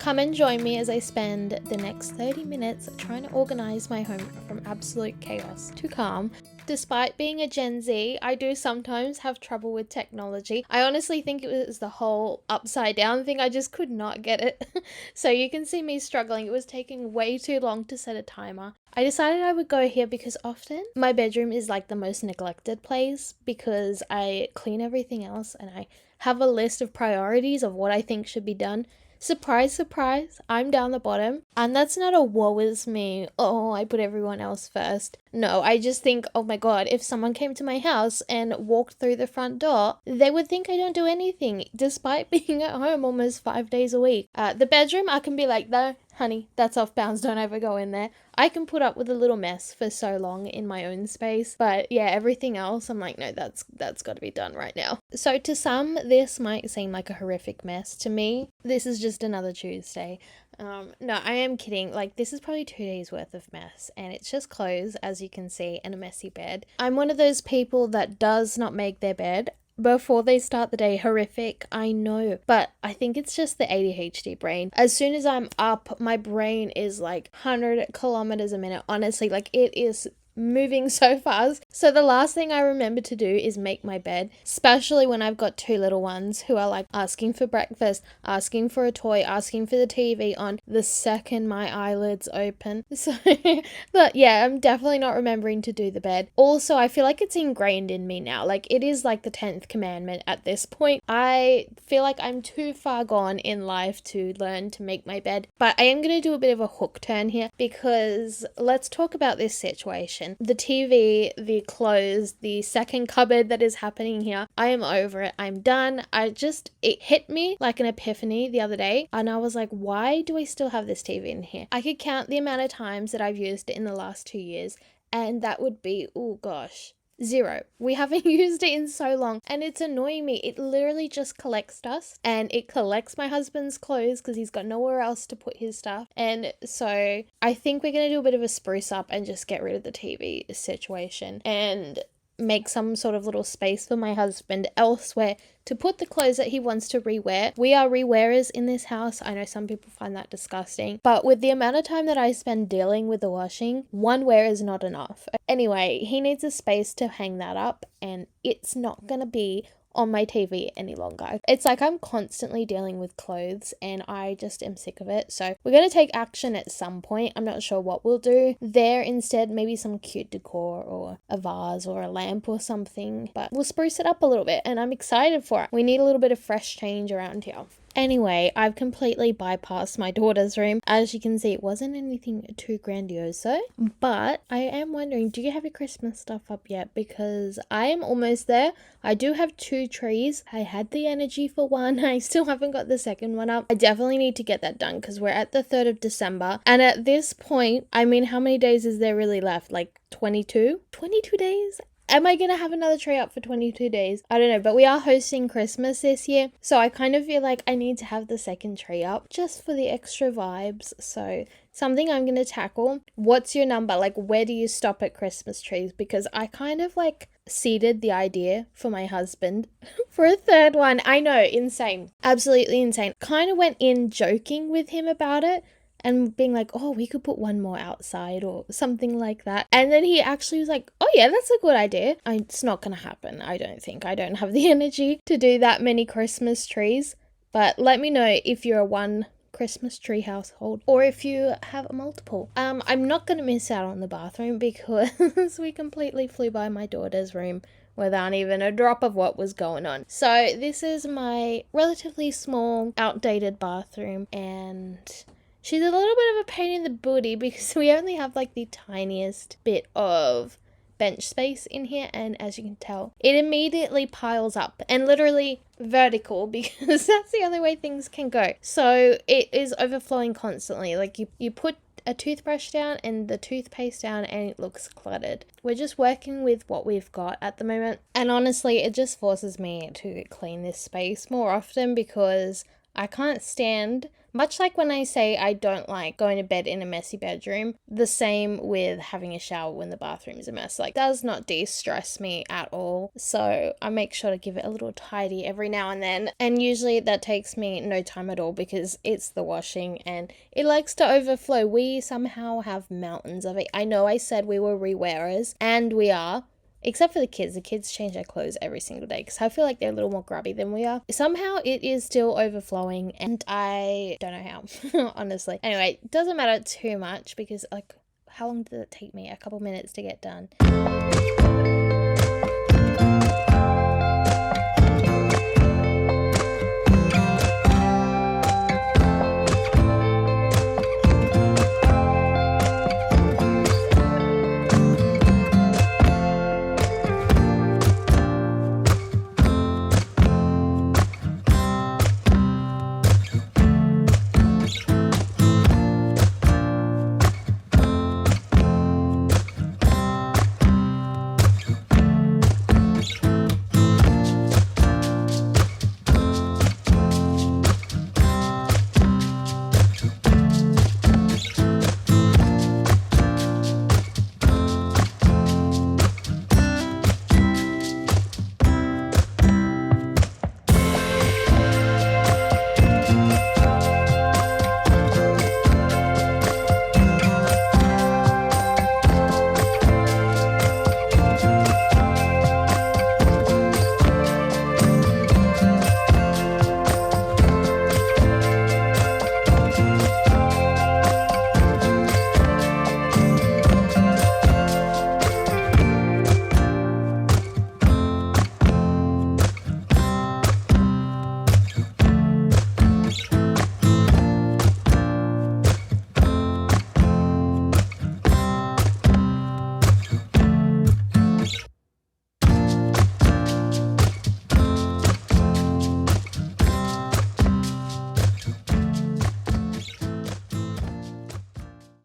Come and join me as I spend the next 30 minutes trying to organize my home from absolute chaos to calm. Despite being a Gen Z, I do sometimes have trouble with technology. I honestly think it was the whole upside down thing. I just could not get it. So you can see me struggling. It was taking way too long to set a timer. I decided I would go here because often my bedroom is like the most neglected place because I clean everything else and I have a list of priorities of what I think should be done. Surprise, surprise, I'm down the bottom. And that's not a woe is me, oh, I put everyone else first. No, I just think, oh my god, if someone came to my house and walked through the front door, they would think I don't do anything, despite being at home almost 5 days a week. The bedroom, I can be like, no, honey, that's off bounds, don't ever go in there. I can put up with a little mess for so long in my own space, but yeah, everything else, I'm like, no, that's got to be done right now. So to some, this might seem like a horrific mess. To me, this is just another Tuesday. No, I am kidding. Like, this is probably 2 days worth of mess, and it's just clothes, as you can see, and a messy bed. I'm one of those people that does not make their bed before they start the day. Horrific, I know, but I think it's just the ADHD brain. As soon as I'm up, my brain is like 100 kilometers a minute. Honestly, like, it is moving so fast. So the last thing I remember to do is make my bed, especially when I've got two little ones who are like asking for breakfast, asking for a toy, asking for the TV on the second my eyelids open. So but yeah, I'm definitely not remembering to do the bed. Also, I feel like it's ingrained in me now. Like, it is like the 10th commandment at this point. I feel like I'm too far gone in life to learn to make my bed, but I am going to do a bit of a hook turn here because let's talk about this situation. The TV, the clothes, the second cupboard that is happening here. I am over it. I'm done. It hit me like an epiphany the other day, and I was like, why do I still have this TV in here? I could count the amount of times that I've used it in the last 2 years, and that would be, oh gosh, 0. We haven't used it in so long, and it's annoying me. It literally just collects dust, and it collects my husband's clothes because he's got nowhere else to put his stuff. And so I think we're going to do a bit of a spruce up and just get rid of the TV situation and make some sort of little space for my husband elsewhere to put the clothes that he wants to rewear. We are rewearers in this house. I know some people find that disgusting, but with the amount of time that I spend dealing with the washing, one wear is not enough. Anyway, he needs a space to hang that up, and it's not gonna be on my TV any longer. It's like I'm constantly dealing with clothes and I just am sick of it. So we're going to take action at some point. I'm not sure what we'll do there. Instead, maybe some cute decor or a vase or a lamp or something, but we'll spruce it up a little bit and I'm excited for it. We need a little bit of fresh change around here. Anyway, I've completely bypassed my daughter's room. As you can see, it wasn't anything too grandiose, but I am wondering, do you have your Christmas stuff up yet? Because I am almost there. I do have 2 trees. I had the energy for one. I still haven't got the second one up. I definitely need to get that done because we're at the 3rd of December. And at this point, I mean, how many days is there really left? Like 22? 22 days? Am I going to have another tree up for 22 days? I don't know, but we are hosting Christmas this year. So I kind of feel like I need to have the second tree up just for the extra vibes. So something I'm going to tackle. What's your number? Like, where do you stop at Christmas trees? Because I kind of like seeded the idea for my husband for a 3rd one. I know, insane. Absolutely insane. Kind of went in joking with him about it and being like, oh, we could put one more outside or something like that. And then he actually was like, oh yeah, that's a good idea. It's not going to happen, I don't think. I don't have the energy to do that many Christmas trees. But let me know if you're a one Christmas tree household or if you have a multiple. I'm not going to miss out on the bathroom because we completely flew by my daughter's room without even a drop of what was going on. So this is my relatively small, outdated bathroom, and she's a little bit of a pain in the booty because we only have like the tiniest bit of bench space in here, and as you can tell, it immediately piles up and literally vertical because that's the only way things can go. So it is overflowing constantly. Like you put a toothbrush down and the toothpaste down and it looks cluttered. We're just working with what we've got at the moment, and honestly it just forces me to clean this space more often because I can't stand Much like when I say I don't like going to bed in a messy bedroom, the same with having a shower when the bathroom is a mess. Like, does not de-stress me at all. So I make sure to give it a little tidy every now and then. And usually that takes me no time at all because it's the washing and it likes to overflow. We somehow have mountains of it. I know I said we were rewearers, and we are. Except for the kids. The kids change their clothes every single day because I feel like they're a little more grubby than we are. Somehow it is still overflowing and I don't know how, honestly. Anyway, it doesn't matter too much because, like, how long did it take me? A couple minutes to get done.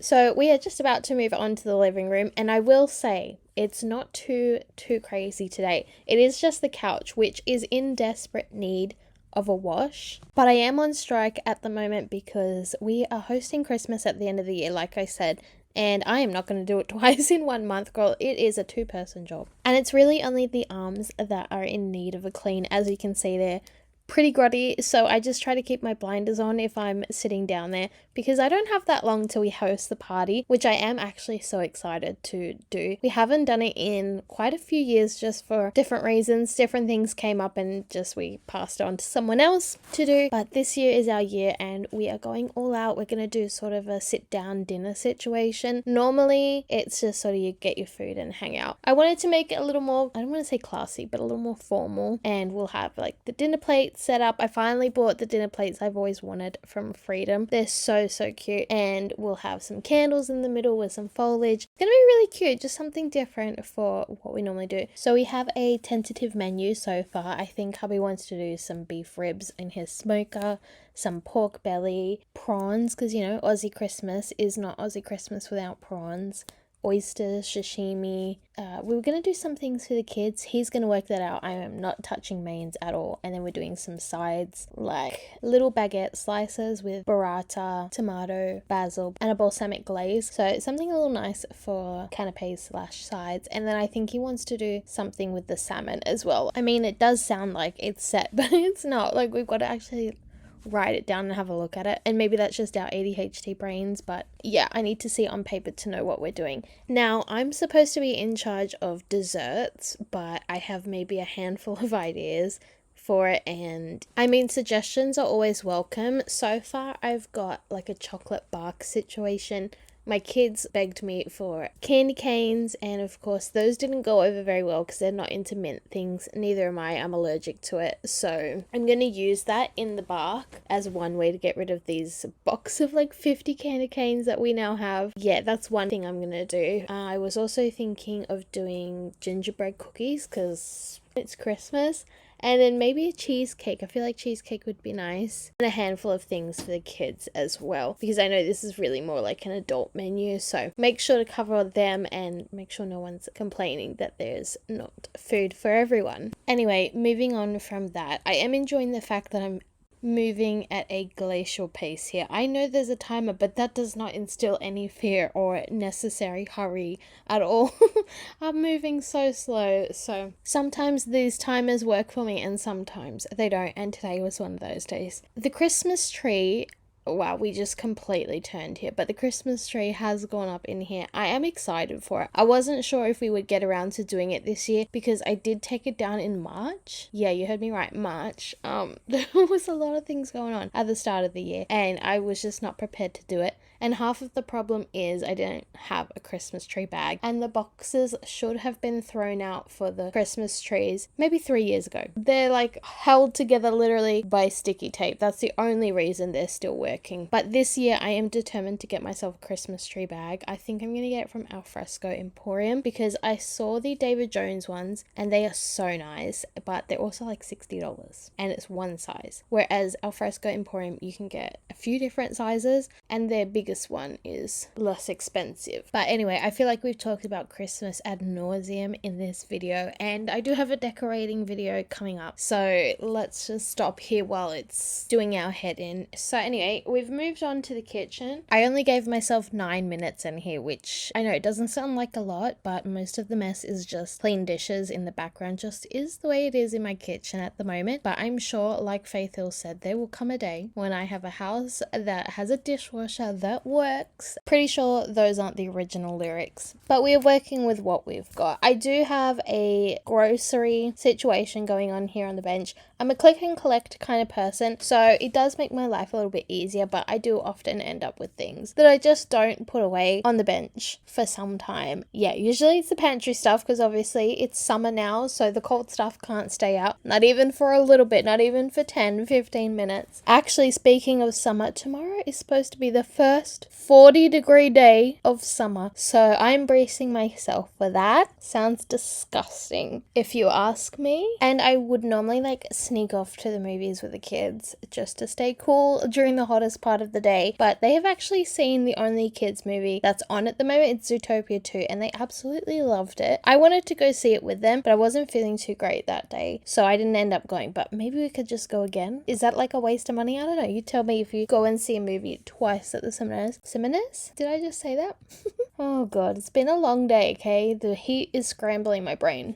So we are just about to move on to the living room, and I will say it's not too crazy today. It is just the couch, which is in desperate need of a wash. But I am on strike at the moment because we are hosting Christmas at the end of the year, like I said, and I am not going to do it twice in 1 month, girl. It is a 2-person job. And it's really only the arms that are in need of a clean, as you can see there. Pretty grotty, so I just try to keep my blinders on if I'm sitting down there because I don't have that long till we host the party, which I am actually so excited to do. We haven't done it in quite a few years just for different reasons. Different things came up and just we passed it on to someone else to do. But this year is our year and we are going all out. We're going to do sort of a sit down dinner situation. Normally it's just sort of you get your food and hang out. I wanted to make it a little more, I don't want to say classy, but a little more formal, and we'll have like the dinner plates set up. I finally bought the dinner plates I've always wanted from Freedom. They're so cute, and we'll have some candles in the middle with some foliage. It's gonna be really cute, just something different for what we normally do. So we have a tentative menu so far. I think hubby wants to do some beef ribs in his smoker, some pork belly, prawns, because you know Aussie Christmas is not Aussie Christmas without prawns, oysters, sashimi. We were going to do some things for the kids. He's going to work that out. I am not touching mains at all. And then we're doing some sides like little baguette slices with burrata, tomato, basil, and a balsamic glaze. So something a little nice for canapes / sides. And then I think he wants to do something with the salmon as well. I mean, it does sound like it's set, but it's not. Like, we've got to actually write it down and have a look at it, and maybe that's just our ADHD brains, but yeah, I need to see it on paper to know what we're doing. Now, I'm supposed to be in charge of desserts, but I have maybe a handful of ideas for it, and I mean, suggestions are always welcome. So far I've got like a chocolate bark situation. My kids begged me for candy canes, and of course those didn't go over very well because they're not into mint things. Neither am I. I'm allergic to it. So I'm going to use that in the bark as one way to get rid of these box of like 50 candy canes that we now have. Yeah, that's one thing I'm going to do. I was also thinking of doing gingerbread cookies because it's Christmas. And then maybe a cheesecake. I feel like cheesecake would be nice. And a handful of things for the kids as well. Because I know this is really more like an adult menu. So make sure to cover them and make sure no one's complaining that there's not food for everyone. Anyway, moving on from that. I am enjoying the fact that I'm moving at a glacial pace here. I know there's a timer, but that does not instill any fear or necessary hurry at all. I'm moving so slow, so sometimes these timers work for me and sometimes they don't, and today was one of those days. The Christmas tree, wow, we just completely turned here, but the Christmas tree has gone up in here. I am excited for it. I wasn't sure if we would get around to doing it this year because I did take it down in March. Yeah, you heard me right, March. There was a lot of things going on at the start of the year and I was just not prepared to do it. And half of the problem is I didn't have a Christmas tree bag, and the boxes should have been thrown out for the Christmas trees maybe 3 years ago. They're like held together literally by sticky tape. That's the only reason they're still working. But this year I am determined to get myself a Christmas tree bag. I think I'm going to get it from Alfresco Emporium because I saw the David Jones ones and they are so nice, but they're also like $60 and it's one size. Whereas Alfresco Emporium, you can get a few different sizes and their biggest one is less expensive. But anyway, I feel like we've talked about Christmas ad nauseum in this video, and I do have a decorating video coming up, so let's just stop here while it's doing our head in. So anyway, we've moved on to the kitchen. I only gave myself 9 minutes in here, which I know it doesn't sound like a lot, but most of the mess is just clean dishes in the background. Just is the way it is in my kitchen at the moment. But I'm sure, like Faith Hill said, there will come a day when I have a house that has a dishwasher that works. Pretty sure those aren't the original lyrics, but we're working with what we've got. I do have a grocery situation going on here on the bench. I'm a click and collect kind of person, so it does make my life a little bit easier, but I do often end up with things that I just don't put away on the bench for some time. Yeah, usually it's the pantry stuff because obviously it's summer now, so the cold stuff can't stay out, not even for a little bit, not even for 10-15 minutes. Actually, speaking of summer, tomorrow is supposed to be the first 40-degree day of summer, so I'm bracing myself for that. Sounds disgusting if you ask me. And I would normally like sneak off to the movies with the kids just to stay cool during the hottest part of the day, but they have actually seen the only kids movie that's on at the moment. It's Zootopia 2 and they absolutely loved it. I wanted to go see it with them, but I wasn't feeling too great that day, so I didn't end up going. But maybe we could just go again. Is that like a waste of money? I don't know, you tell me. If you go and see a movie twice at the cinemas? Did I just say that? Oh god, it's been a long day, okay? The heat is scrambling my brain.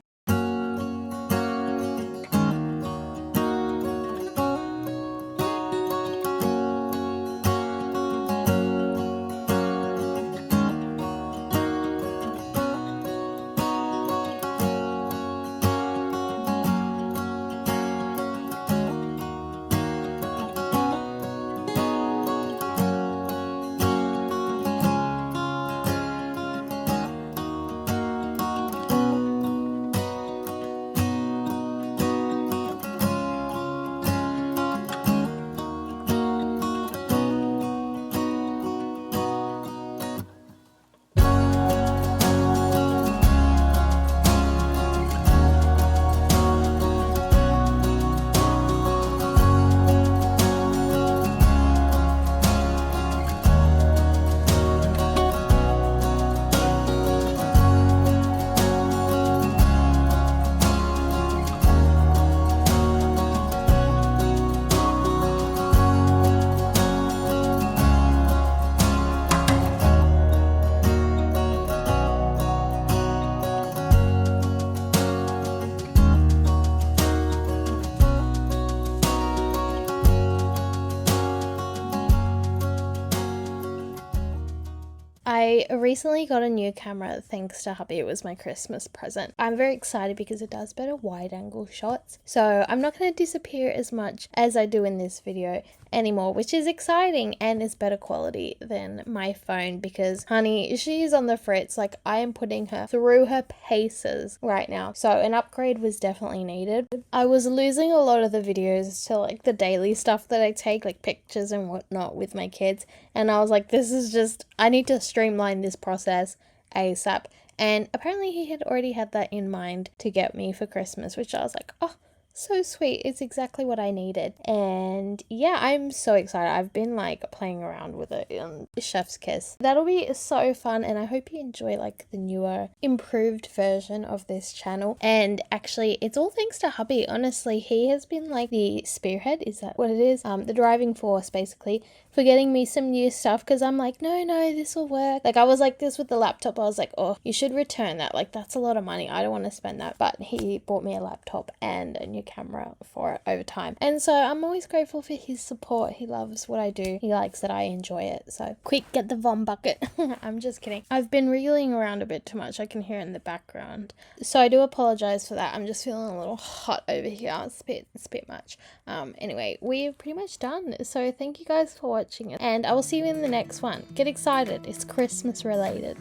I recently got a new camera thanks to hubby. It was my Christmas present. I'm very excited because it does better wide angle shots. So I'm not going to disappear as much as I do in this video anymore, which is exciting and is better quality than my phone because honey, she's on the fritz. Like, I am putting her through her paces right now. So an upgrade was definitely needed. I was losing a lot of the videos to like the daily stuff that I take, like pictures and whatnot with my kids. And I was like, this is just, I need to streamline this process ASAP. And apparently he had already had that in mind to get me for Christmas, which I was like, oh, So sweet. It's exactly what I needed. And yeah, I'm so excited. I've been like playing around with it in Chef's Kiss. That'll be so fun, and I hope you enjoy like the newer, improved version of this channel. And actually, it's all thanks to hubby. Honestly, he has been like the spearhead, is that what it is? The driving force basically for getting me some new stuff, because I'm like, no, this will work. Like, I was like this with the laptop. I was like, oh, you should return that. Like, that's a lot of money. I don't want to spend that. But he bought me a laptop and a new camera for it over time. And so I'm always grateful for his support. He loves what I do. He likes that I enjoy it. So quick, get the Vom bucket. I'm just kidding. I've been wriggling around a bit too much. I can hear it in the background. So I do apologize for that. I'm just feeling a little hot over here. It's a bit much. Anyway, we're pretty much done. So thank you guys for watching, and I will see you in the next one. Get excited. It's Christmas related.